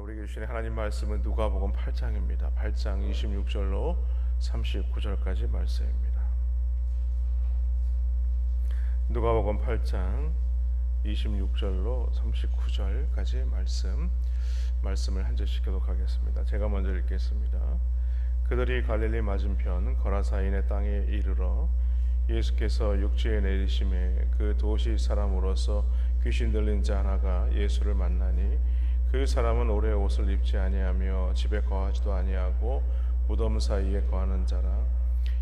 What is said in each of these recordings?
우리 교실의 하나님 말씀은 누가복음 8장입니다. 8장 26절로 39절까지 말씀입니다. 누가복음 8장 26절로 39절까지 말씀을 한 절씩 교독하겠습니다. 제가 먼저 읽겠습니다. 그들이 갈릴리 맞은편 거라사인의 땅에 이르러 예수께서 육지에 내리심에 그 도시 사람으로서 귀신 들린 자 하나가 예수를 만나니 그 사람은 오래 옷을 입지 아니하며 집에 거하지도 아니하고 무덤 사이에 거하는 자라.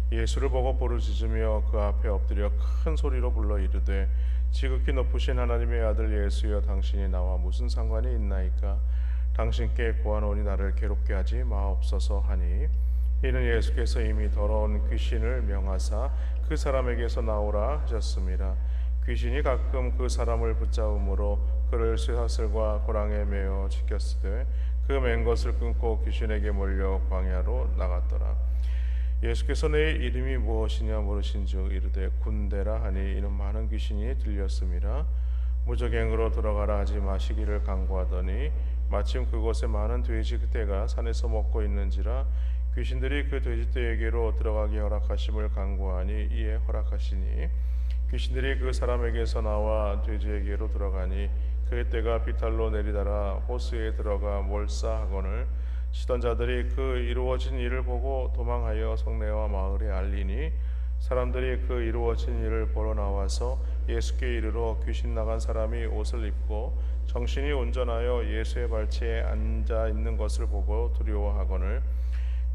예수를 보고 부르짖으며 그 앞에 엎드려 큰 소리로 불러 이르되 지극히 높으신 하나님의 아들 예수여, 당신이 나와 무슨 상관이 있나이까? 당신께 구하노니 나를 괴롭게 하지 마옵소서 하니, 이는 예수께서 이미 더러운 귀신을 명하사 그 사람에게서 나오라 하셨습니다. 귀신이 가끔 그 사람을 붙잡음으로 그를 쇠사슬과 고랑에 매어 지켰으되 그 맨 것을 끊고 귀신에게 몰려 광야로 나갔더라. 예수께서 내 이름이 무엇이냐 물으신즉 이르되 군대라 하니, 이는 많은 귀신이 들렸음이라. 무적행으로 들어가라 하지 마시기를 간구하더니 마침 그곳에 많은 돼지 떼가 산에서 먹고 있는지라 귀신들이 그 돼지떼에게로 들어가기 허락하심을 간구하니 이에 허락하시니, 귀신들이 그 사람에게서 나와 돼지에게로 들어가니 그의 떼가 비탈로 내리달아 호수에 들어가 몰사하거늘 시던 자들이 그 이루어진 일을 보고 도망하여 성내와 마을에 알리니, 사람들이 그 이루어진 일을 보러 나와서 예수께 이르러 귀신 나간 사람이 옷을 입고 정신이 온전하여 예수의 발치에 앉아 있는 것을 보고 두려워하거늘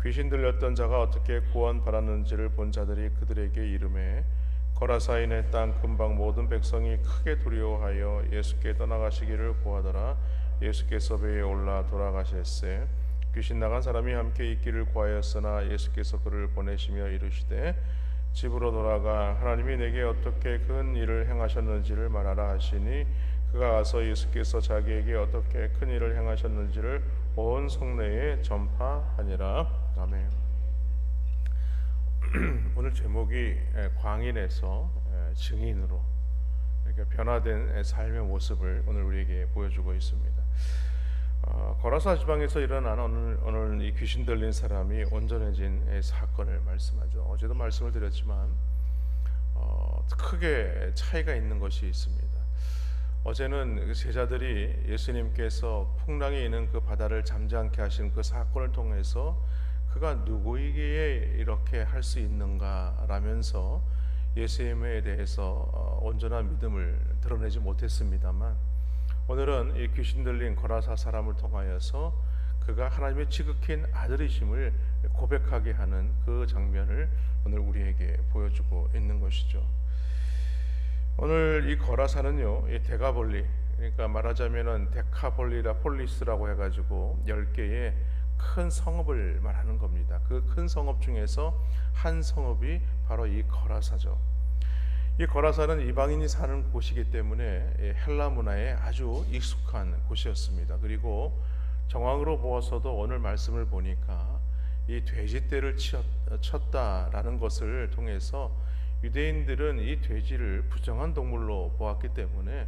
귀신 들렸던 자가 어떻게 구원 받았는지를 본 자들이 그들에게 이르매, 거라사인의 땅 근방 모든 백성이 크게 두려워하여 예수께 떠나가시기를 구하더라. 예수께서 배에 올라 돌아가실새 귀신 나간 사람이 함께 있기를 구하였으나 예수께서 그를 보내시며 이르시되 집으로 돌아가 하나님이 내게 어떻게 큰 일을 행하셨는지를 말하라 하시니, 그가 가서 예수께서 자기에게 어떻게 큰 일을 행하셨는지를 온 성내에 전파하니라. 아멘. 오늘 제목이 광인에서 증인으로, 이렇게 변화된 삶의 모습을 오늘 우리에게 보여주고 있습니다. 거라사 지방에서 일어난 오늘 이 귀신 들린 사람이 온전해진 사건을 말씀하죠. 어제도 말씀을 드렸지만 크게 차이가 있는 것이 있습니다. 어제는 제자들이 예수님께서 풍랑이 있는 그 바다를 잠잠케 하신 그 사건을 통해서 그가 누구에게 이렇게 할 수 있는가라면서 예수님에 대해서 온전한 믿음을 드러내지 못했습니다만, 오늘은 이 귀신 들린 거라사 사람을 통하여서 그가 하나님의 지극히 아들이심을 고백하게 하는 그 장면을 오늘 우리에게 보여주고 있는 것이죠. 오늘 이 거라사는요, 이 데가볼리, 그러니까 말하자면은 데카볼리라 폴리스라고 해가지고 10개의 큰 성읍을 말하는 겁니다. 그 큰 성읍 중에서 한 성읍이 바로 이 거라사죠. 이 거라사는 이방인이 사는 곳이기 때문에 헬라 문화에 아주 익숙한 곳이었습니다. 그리고 정황으로 보아서도 오늘 말씀을 보니까 이 돼지떼를 쳤다라는 것을 통해서 유대인들은 이 돼지를 부정한 동물로 보았기 때문에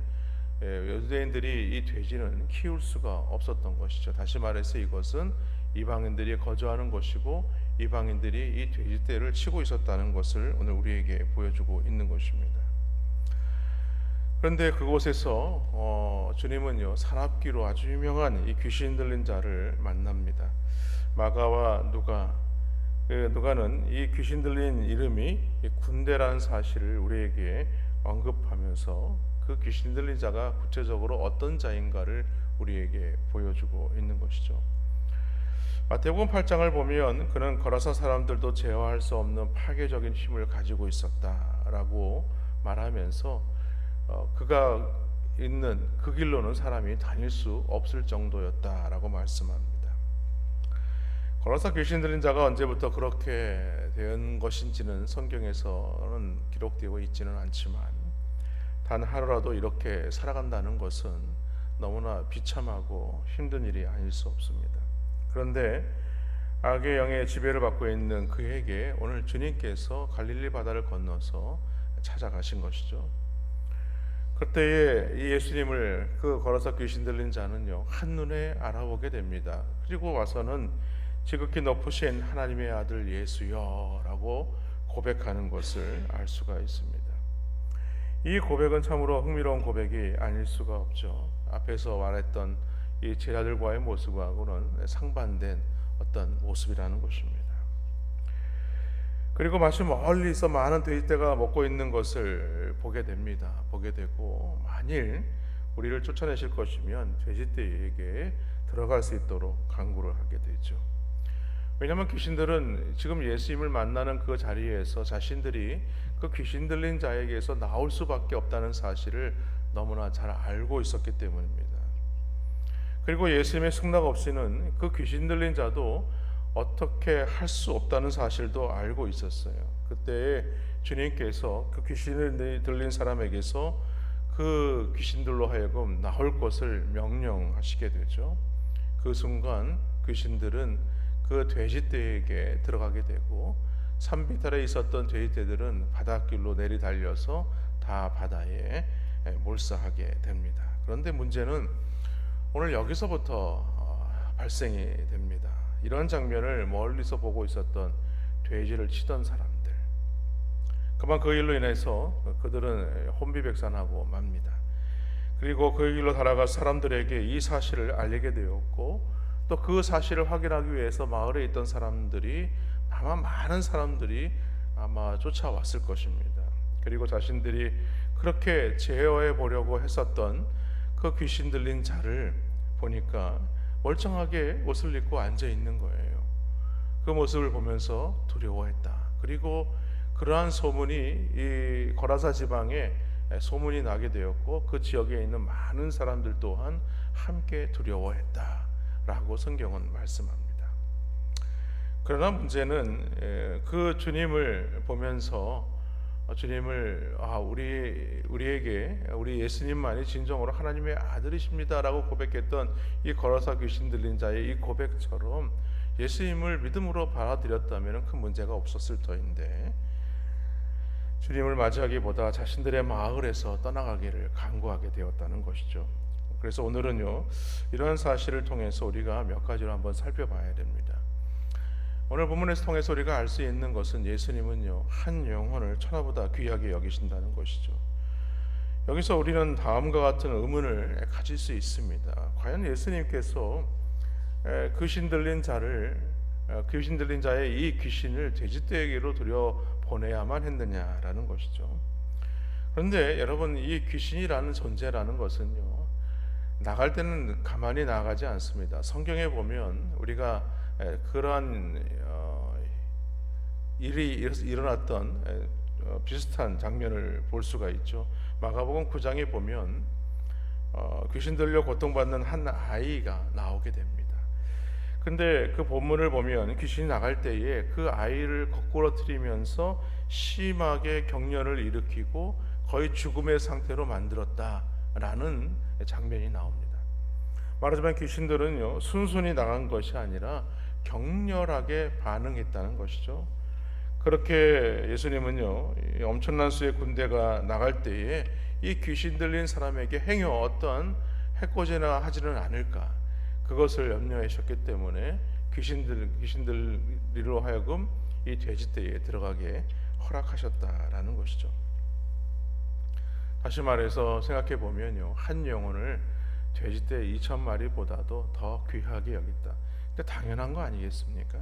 유대인들이 이 돼지는 키울 수가 없었던 것이죠. 다시 말해서 이것은 이방인들이 거주하는 곳이고 이방인들이 이 돼지떼를 치고 있었다는 것을 오늘 우리에게 보여주고 있는 것입니다. 그런데 그곳에서 주님은요, 산업기로 아주 유명한 이 귀신 들린 자를 만납니다. 마가와 누가는 이 귀신 들린 이름이 군대라는 사실을 우리에게 언급하면서 그 귀신 들린 자가 구체적으로 어떤 자인가를 우리에게 보여주고 있는 것이죠. 마태복음 8장을 보면 그는 거라사 사람들도 제어할 수 없는 파괴적인 힘을 가지고 있었다라고 말하면서 그가 있는 그 길로는 사람이 다닐 수 없을 정도였다라고 말씀합니다. 거라사 귀신 들린 자가 언제부터 그렇게 된 것인지는 성경에서는 기록되어 있지는 않지만 단 하루라도 이렇게 살아간다는 것은 너무나 비참하고 힘든 일이 아닐 수 없습니다. 그런데 악의 영의 지배를 받고 있는 그에게 오늘 주님께서 갈릴리 바다를 건너서 찾아가신 것이죠. 그때에 이 예수님을 그 걸어서 귀신 들린 자는요 한눈에 알아보게 됩니다. 그리고 와서는 지극히 높으신 하나님의 아들 예수여라고 고백하는 것을 알 수가 있습니다. 이 고백은 참으로 흥미로운 고백이 아닐 수가 없죠. 앞에서 말했던 이 제자들과의 모습하고는 상반된 어떤 모습이라는 것입니다. 그리고 마치 멀리서 많은 돼지떼가 먹고 있는 것을 보게 됩니다. 보게 되고 만일 우리를 쫓아내실 것이면 돼지떼에게 들어갈 수 있도록 강구를 하게 되죠. 왜냐하면 귀신들은 지금 예수님을 만나는 그 자리에서 자신들이 그 귀신 들린 자에게서 나올 수밖에 없다는 사실을 너무나 잘 알고 있었기 때문입니다. 그리고 예수님의 승낙 없이는 그 귀신 들린 자도 어떻게 할 수 없다는 사실도 알고 있었어요. 그때 주님께서 그 귀신을 들린 사람에게서 그 귀신들로 하여금 나올 것을 명령하시게 되죠. 그 순간 귀신들은 그 돼지떼에게 들어가게 되고 산비탈에 있었던 돼지떼들은 바닷길로 내리달려서 다 바다에 몰사하게 됩니다. 그런데 문제는 오늘 여기서부터 발생이 됩니다. 이런 장면을 멀리서 보고 있었던 돼지를 치던 사람들, 그만 그 일로 인해서 그들은 혼비백산하고 맙니다. 그리고 그 길로 달아가 사람들에게 이 사실을 알리게 되었고 또 그 사실을 확인하기 위해서 마을에 있던 사람들이 아마 많은 사람들이 아마 쫓아왔을 것입니다. 그리고 자신들이 그렇게 제어해 보려고 했었던 그 귀신 들린 자를 보니까 멀쩡하게 옷을 입고 앉아 있는 거예요. 그 모습을 보면서 두려워했다. 그리고 그러한 소문이 이 거라사 지방에 소문이 나게 되었고 그 지역에 있는 많은 사람들 또한 함께 두려워했다라고 성경은 말씀합니다. 그러나 문제는 그 주님을 보면서 주님을 우리 예수님만이 진정으로 하나님의 아들이십니다라고 고백했던 이 거라사 귀신 들린 자의 이 고백처럼 예수님을 믿음으로 받아들였다면 큰 문제가 없었을 터인데 주님을 맞이하기보다 자신들의 마을에서 떠나가기를 간구하게 되었다는 것이죠. 그래서 오늘은요 이러한 사실을 통해서 우리가 몇 가지로 한번 살펴봐야 됩니다. 오늘 본문에서 통해서 우리가 알 수 있는 것은 예수님은요 한 영혼을 천하보다 귀하게 여기신다는 것이죠. 여기서 우리는 다음과 같은 의문을 가질 수 있습니다. 과연 예수님께서 귀신 들린 자의 이 귀신을 돼지떼에게로 들여보내야만 했느냐라는 것이죠. 그런데 여러분, 이 귀신이라는 존재라는 것은요 나갈 때는 가만히 나가지 않습니다. 성경에 보면 우리가 그러한 일이 일어났던 비슷한 장면을 볼 수가 있죠. 마가복음 9장에 보면 귀신 들려 고통받는 한 아이가 나오게 됩니다. 근데 그 본문을 보면 귀신이 나갈 때에 그 아이를 거꾸러뜨리면서 심하게 경련을 일으키고 거의 죽음의 상태로 만들었다라는 장면이 나옵니다. 말하자면 귀신들은요 순순히 나간 것이 아니라 격렬하게 반응했다는 것이죠. 그렇게 예수님은요 엄청난 수의 군대가 나갈 때에 이 귀신 들린 사람에게 행여 어떤 해코지나 하지는 않을까 그것을 염려하셨기 때문에 귀신들로 하여금 이 돼지떼에 들어가게 허락하셨다라는 것이죠. 다시 말해서 생각해 보면요 한 영혼을 돼지떼 2,000마리보다도 더 귀하게 여겼다. 근데 당연한 거 아니겠습니까?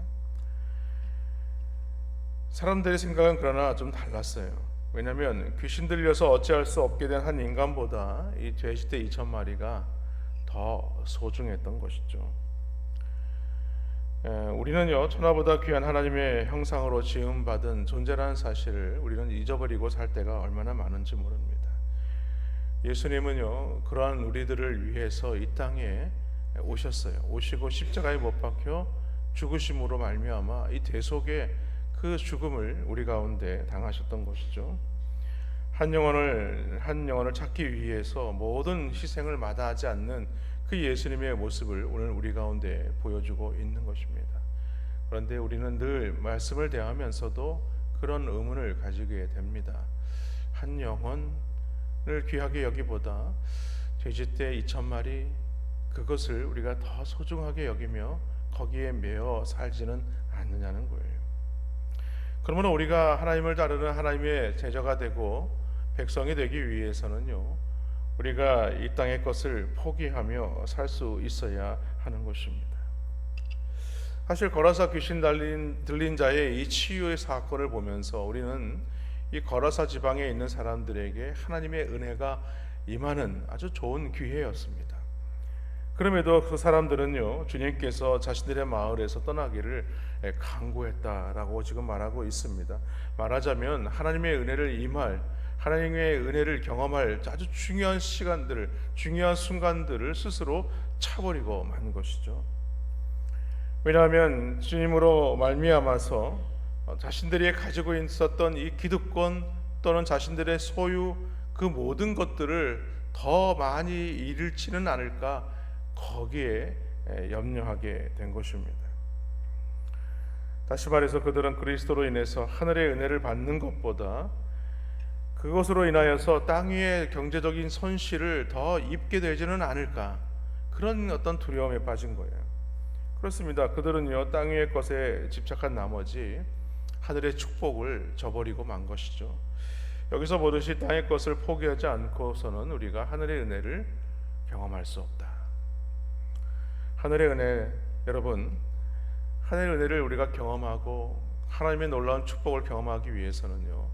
사람들의 생각은 그러나 좀 달랐어요. 왜냐하면 귀신 들려서 어찌할 수 없게 된 한 인간보다 이 돼지떼 2,000마리가 더 소중했던 것이죠. 우리는요 천하보다 귀한 하나님의 형상으로 지음받은 존재라는 사실을 우리는 잊어버리고 살 때가 얼마나 많은지 모릅니다. 예수님은요 그러한 우리들을 위해서 이 땅에 오셨어요. 오시고 십자가에 못 박혀 죽으심으로 말미암아 이 대속의 그 죽음을 우리 가운데 당하셨던 것이죠. 한 영혼을 찾기 위해서 모든 희생을 마다하지 않는 그 예수님의 모습을 오늘 우리 가운데 보여주고 있는 것입니다. 그런데 우리는 늘 말씀을 대하면서도 그런 의문을 가지게 됩니다. 한 영혼 귀하게 여기보다 돼지떼 2,000마리 그것을 우리가 더 소중하게 여기며 거기에 매어 살지는 않느냐는 거예요. 그러면 우리가 하나님을 따르는 하나님의 제자가 되고 백성이 되기 위해서는요, 우리가 이 땅의 것을 포기하며 살 수 있어야 하는 것입니다. 사실 거라사 귀신 들린 자의 이 치유의 사건을 보면서 우리는 이 거라사 지방에 있는 사람들에게 하나님의 은혜가 임하는 아주 좋은 기회였습니다. 그럼에도 그 사람들은요, 주님께서 자신들의 마을에서 떠나기를 강구했다라고 지금 말하고 있습니다. 말하자면 하나님의 은혜를 하나님의 은혜를 경험할 아주 중요한 시간들을, 중요한 순간들을 스스로 차버리고 만 것이죠. 왜냐하면 주님으로 말미암아서 자신들이 가지고 있었던 이 기득권 또는 자신들의 소유, 그 모든 것들을 더 많이 잃지는 않을까, 거기에 염려하게 된 것입니다. 다시 말해서 그들은 그리스도로 인해서 하늘의 은혜를 받는 것보다 그것으로 인하여서 땅 위의 경제적인 손실을 더 입게 되지는 않을까, 그런 어떤 두려움에 빠진 거예요. 그렇습니다. 그들은요, 땅 위의 것에 집착한 나머지 하늘의 축복을 저버리고 만 것이죠. 여기서 보듯이 땅의 것을 포기하지 않고서는 우리가 하늘의 은혜를 경험할 수 없다. 하늘의 은혜, 여러분, 하늘의 은혜를 우리가 경험하고 하나님의 놀라운 축복을 경험하기 위해서는요,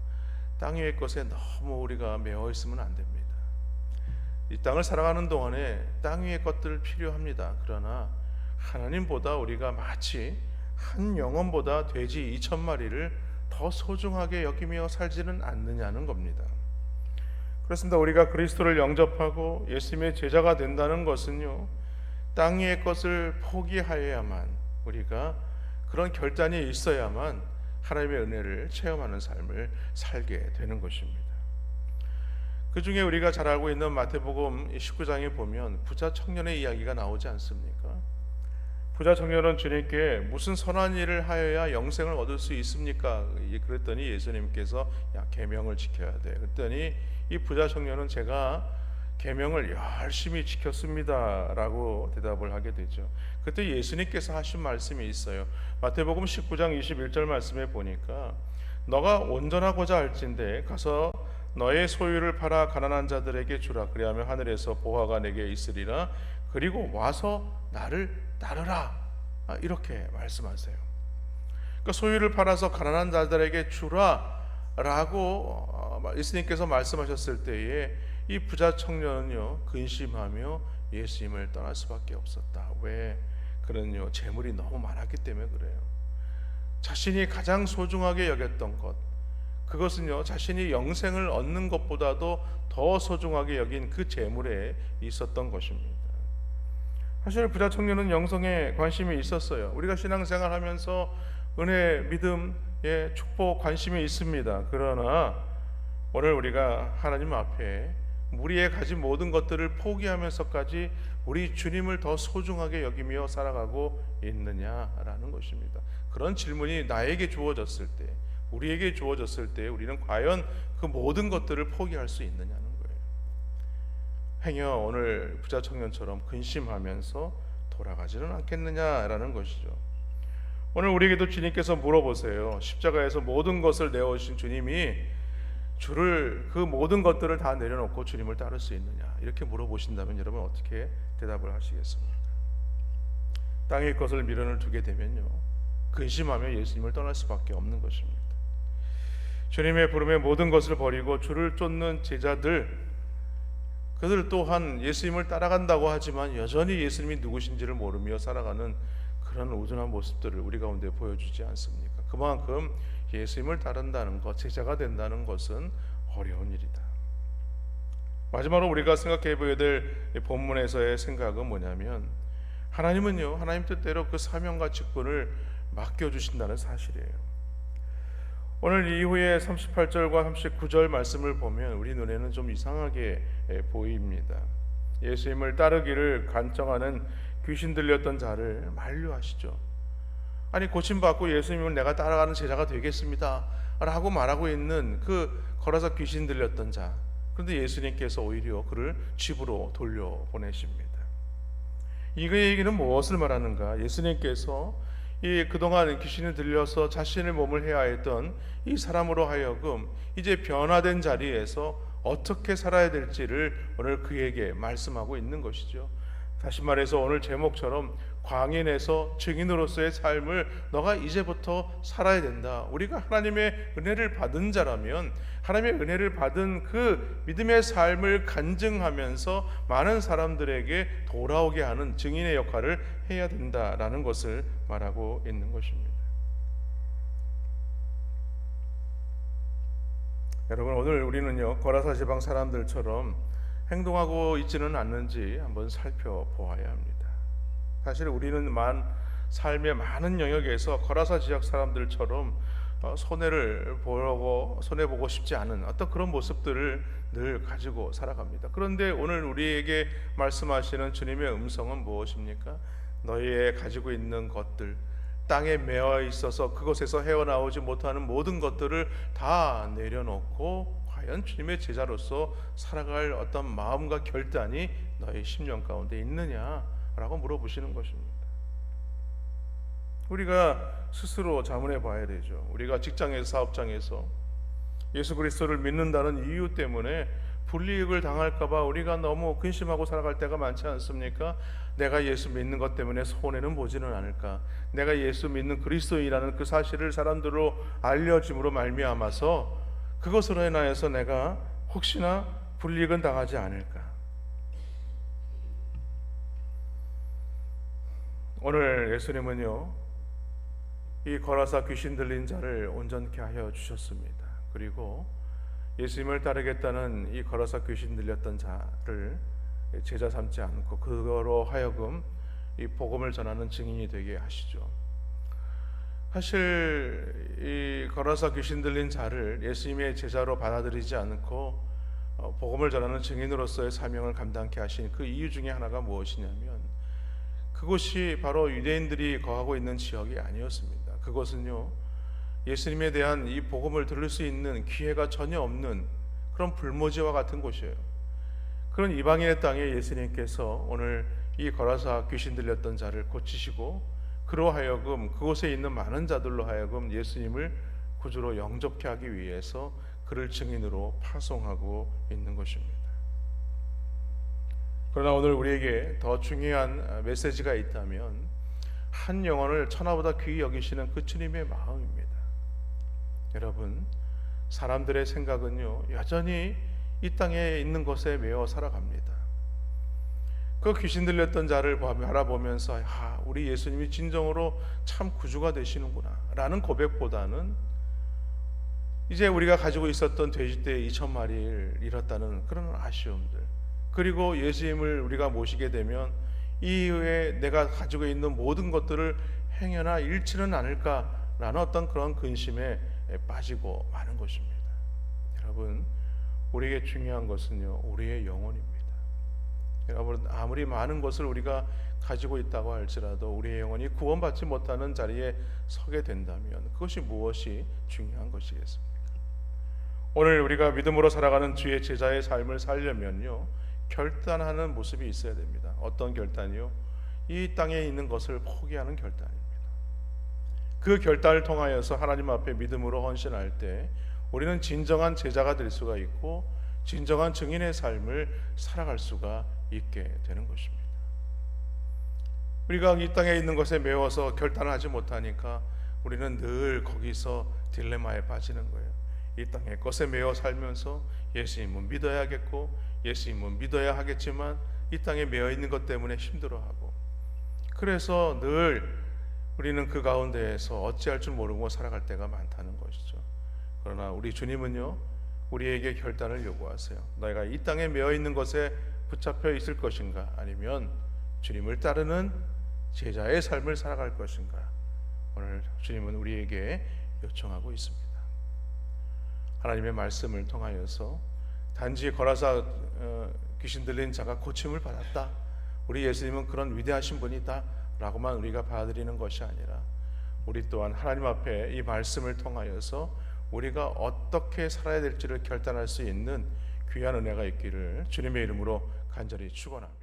땅 위의 것에 너무 우리가 매어 있으면 안 됩니다. 이 땅을 살아가는 동안에 땅 위의 것들 필요합니다. 그러나 하나님보다 우리가 마치 한 영혼보다 돼지 2,000마리를 더 소중하게 여기며 살지는 않느냐는 겁니다. 그렇습니다. 우리가 그리스도를 영접하고 예수님의 제자가 된다는 것은요, 땅 위의 것을 포기하여야만, 우리가 그런 결단이 있어야만 하나님의 은혜를 체험하는 삶을 살게 되는 것입니다. 그 중에 우리가 잘 알고 있는 마태복음 19장에 보면 부자 청년의 이야기가 나오지 않습니까? 부자 청년은 주님께 무슨 선한 일을 하여야 영생을 얻을 수 있습니까? 그랬더니 예수님께서 계명을 지켜야 돼. 그랬더니 이 부자 청년은 제가 계명을 열심히 지켰습니다 라고 대답을 하게 되죠. 그때 예수님께서 하신 말씀이 있어요. 마태복음 19장 21절 말씀에 보니까 너가 온전하고자 할진대 가서 너의 소유를 팔아 가난한 자들에게 주라. 그리하면 하늘에서 보화가 내게 있으리라. 그리고 와서 나를 따르라. 이렇게 말씀하세요. 그러니까 소유를 팔아서 가난한 자들에게 주라 라고 예수님께서 말씀하셨을 때에 이 부자 청년은요, 근심하며 예수님을 떠날 수밖에 없었다. 왜? 그는요, 재물이 너무 많았기 때문에 그래요. 자신이 가장 소중하게 여겼던 것, 그것은요, 자신이 영생을 얻는 것보다도 더 소중하게 여긴 그 재물에 있었던 것입니다. 사실 부자 청년은 영성에 관심이 있었어요. 우리가 신앙생활하면서 은혜, 믿음의 축복, 관심이 있습니다. 그러나 오늘 우리가 하나님 앞에 우리의 가진 모든 것들을 포기하면서까지 우리 주님을 더 소중하게 여기며 살아가고 있느냐라는 것입니다. 그런 질문이 나에게 주어졌을 때, 우리에게 주어졌을 때 우리는 과연 그 모든 것들을 포기할 수 있느냐는 거예요. 행여 오늘 부자 청년처럼 근심하면서 돌아가지는 않겠느냐라는 것이죠. 오늘 우리에게도 주님께서 물어보세요. 십자가에서 모든 것을 내어오신 주님이 주를, 그 모든 것들을 다 내려놓고 주님을 따를 수 있느냐, 이렇게 물어보신다면 여러분 어떻게 대답을 하시겠습니까? 땅의 것을 미련을 두게 되면요, 근심하며 예수님을 떠날 수밖에 없는 것입니다. 주님의 부름에 모든 것을 버리고 주를 쫓는 제자들, 그들 또한 예수님을 따라간다고 하지만 여전히 예수님이 누구신지를 모르며 살아가는 그런 우둔한 모습들을 우리 가운데 보여주지 않습니까? 그만큼 예수님을 따른다는 것, 제자가 된다는 것은 어려운 일이다. 마지막으로 우리가 생각해 보아야 될 본문에서의 생각은 뭐냐면, 하나님은요, 하나님 뜻대로 그 사명과 직분을 맡겨주신다는 사실이에요. 오늘 이후에 38절과 39절 말씀을 보면 우리 눈에는 좀 이상하게 보입니다. 예수님을 따르기를 간청하는 귀신 들렸던 자를 만류하시죠. 아니, 고침받고 예수님을 내가 따라가는 제자가 되겠습니다 라고 말하고 있는 그 거라사 귀신 들렸던 자, 그런데 예수님께서 오히려 그를 집으로 돌려보내십니다. 이 얘기는 무엇을 말하는가? 예수님께서 이 그동안 귀신이 들려서 자신의 몸을 해하였던 이 사람으로 하여금 이제 변화된 자리에서 어떻게 살아야 될지를 오늘 그에게 말씀하고 있는 것이죠. 다시 말해서 오늘 제목처럼 광인에서 증인으로서의 삶을 너가 이제부터 살아야 된다. 우리가 하나님의 은혜를 받은 자라면 하나님의 은혜를 받은 그 믿음의 삶을 간증하면서 많은 사람들에게 돌아오게 하는 증인의 역할을 해야 된다라는 것을 말하고 있는 것입니다. 여러분, 오늘 우리는요 거라사 지방 사람들처럼 행동하고 있지는 않는지 한번 살펴보아야 합니다. 사실 우리는 삶의 많은 영역에서 거라사 지역 사람들처럼 손해보고 싶지 않은 어떤 그런 모습들을 늘 가지고 살아갑니다. 그런데 오늘 우리에게 말씀하시는 주님의 음성은 무엇입니까? 너희의 가지고 있는 것들, 땅에 매어 있어서 그곳에서 헤어나오지 못하는 모든 것들을 다 내려놓고 과연 주님의 제자로서 살아갈 어떤 마음과 결단이 너의 심령 가운데 있느냐라고 물어보시는 것입니다. 우리가 스스로 자문해 봐야 되죠. 우리가 직장에서, 사업장에서 예수 그리스도를 믿는다는 이유 때문에 불이익을 당할까봐 우리가 너무 근심하고 살아갈 때가 많지 않습니까? 내가 예수 믿는 것 때문에 손해는 보지는 않을까? 내가 예수 믿는 그리스도인이라는 그 사실을 사람들로 알려짐으로 말미암아서 그것으로 인하여서 내가 혹시나 불이익은 당하지 않을까? 오늘 예수님은요 이 거라사 귀신 들린 자를 온전케 하여 주셨습니다. 그리고 예수님을 따르겠다는 이 거라사 귀신 들렸던 자를 제자 삼지 않고 그거로 하여금 이 복음을 전하는 증인이 되게 하시죠. 사실 이 거라사 귀신 들린 자를 예수님의 제자로 받아들이지 않고 복음을 전하는 증인으로서의 사명을 감당케 하신 그 이유 중에 하나가 무엇이냐면 그곳이 바로 유대인들이 거하고 있는 지역이 아니었습니다. 그것은요 예수님에 대한 이 복음을 들을 수 있는 기회가 전혀 없는 그런 불모지와 같은 곳이에요. 그런 이방인의 땅에 예수님께서 오늘 이 거라사 귀신 들렸던 자를 고치시고 그로 하여금 그곳에 있는 많은 자들로 하여금 예수님을 구주로 영접케 하기 위해서 그를 증인으로 파송하고 있는 것입니다. 그러나 오늘 우리에게 더 중요한 메시지가 있다면 한 영혼을 천하보다 귀히 여기시는 그 주님의 마음입니다. 여러분, 사람들의 생각은요 여전히 이 땅에 있는 것에 매어 살아갑니다. 그 귀신 들렸던 자를 바라보면서 우리 예수님이 진정으로 참 구주가 되시는구나 라는 고백보다는 이제 우리가 가지고 있었던 돼지떼 2,000마리를 잃었다는 그런 아쉬움들, 그리고 예수님을 우리가 모시게 되면 이후에 내가 가지고 있는 모든 것들을 행여나 잃지는 않을까라는 어떤 그런 근심에 빠지고 마는 것입니다. 여러분, 우리에게 중요한 것은요 우리의 영혼입니다. 여러분, 아무리 많은 것을 우리가 가지고 있다고 할지라도 우리의 영혼이 구원받지 못하는 자리에 서게 된다면 그것이 무엇이 중요한 것이겠습니까? 오늘 우리가 믿음으로 살아가는 주의 제자의 삶을 살려면요 결단하는 모습이 있어야 됩니다. 어떤 결단이요? 이 땅에 있는 것을 포기하는 결단입니다. 그 결단을 통하여서 하나님 앞에 믿음으로 헌신할 때 우리는 진정한 제자가 될 수가 있고 진정한 증인의 삶을 살아갈 수가 있게 되는 것입니다. 우리가 이 땅에 있는 것에 매워서 결단을 하지 못하니까 우리는 늘 거기서 딜레마에 빠지는 거예요. 이 땅의 것에 매여 살면서 예수님은 믿어야겠고 예수님은 믿어야 하겠지만 이 땅에 매여 있는 것 때문에 힘들어하고, 그래서 늘 우리는 그 가운데에서 어찌할 줄 모르고 살아갈 때가 많다는 것이죠. 그러나 우리 주님은요 우리에게 결단을 요구하세요. 너희가 이 땅에 매여 있는 것에 붙잡혀 있을 것인가, 아니면 주님을 따르는 제자의 삶을 살아갈 것인가. 오늘 주님은 우리에게 요청하고 있습니다. 하나님의 말씀을 통하여서 단지 거라사 귀신 들린 자가 고침을 받았다, 우리 예수님은 그런 위대하신 분이다 라고만 우리가 받아들이는 것이 아니라 우리 또한 하나님 앞에 이 말씀을 통하여서 우리가 어떻게 살아야 될지를 결단할 수 있는 귀한 은혜가 있기를 주님의 이름으로 간절히 축원합니다.